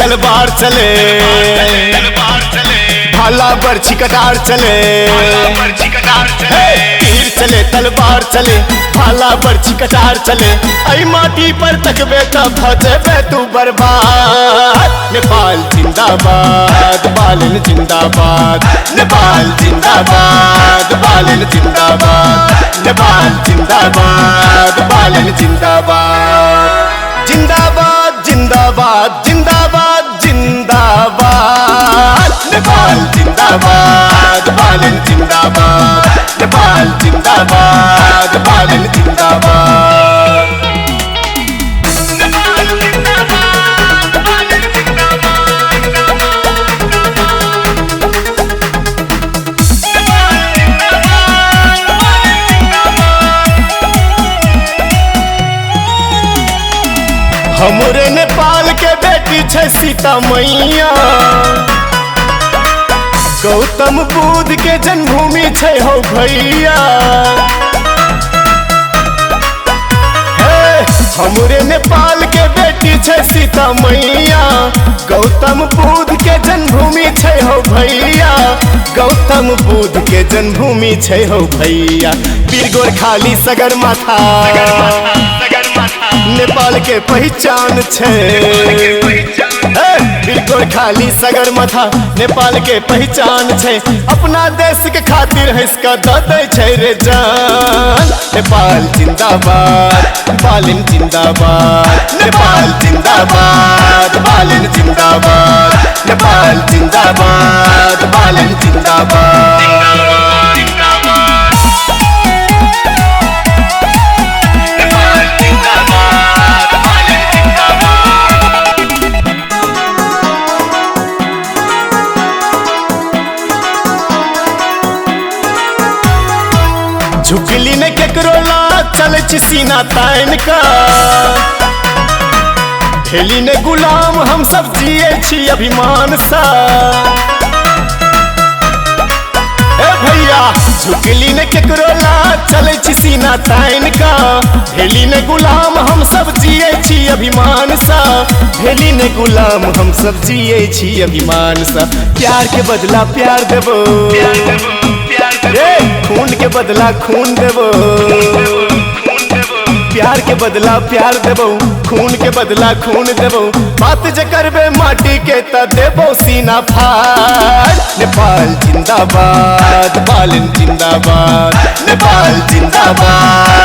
तलवार चले, भाला बरछी कटार चले, तीर चले तलवार चले, भाला बरछी कटार चले। आई माटी पर तकबे तब भजबे तू बर्बाद। नेपाल जिंदाबाद, बालन जिंदाबाद, नेपाल जिंदाबाद, बालन जिंदाबाद, नेपाल जिंदाबाद, बालन जिंदाबाद। जिंदाबाद जिंदाबाद जिंदाबाद जिंदाबाद, नेपाल जिंदाबाद, बालन जिंदाबाद, नेपाल जिंदाबाद, बालन जिंदाबाद। हमरे नेपाल के बेटी छै सीता मैया, गौतम बुद्ध के जन्मभूमि छै हो भैया। हमरे नेपाल के बेटी छै सीता मैया, गौतम बुद्ध के जन्मभूमि छै हो भैया, गौतम बुद्ध के जन्मभूमि छै हो भैया। वीर गोरखाली सगरमाथा नेपाल के पहचान छै, वीर गोरखाली सगरमाथा नेपाल के पहचान छै। अपना देश के खातिर हंसका दऽ दै छै रे जान। नेपाल जिंदाबाद, बालन जिंदाबाद, नेपाल जिंदाबाद, बालन जिंदाबाद, नेपाल जिंदाबाद, बालन जिंदाबाद। झुकली ने केकरो ला चले छी सीना तान का, भेली ने गुलाम हम सब जिए छी अभिमान सा। ए भैया झुकली ने केकरो ला चले छी सीना तान का, भेली ने गुलाम हम सब जिए छी अभिमान सा, भेली ने गुलाम हम सब जिए छी अभिमान सा। प्यार के बदला प्यार देबो, खून के बदला खून देबो, प्यार के बदला प्यार देबो, खून के बदला खून देबो। बात जे करबे माटी के त देबो सीना फाड़। नेपाल जिंदाबाद, बालन जिंदाबाद, नेपाल जिंदाबाद,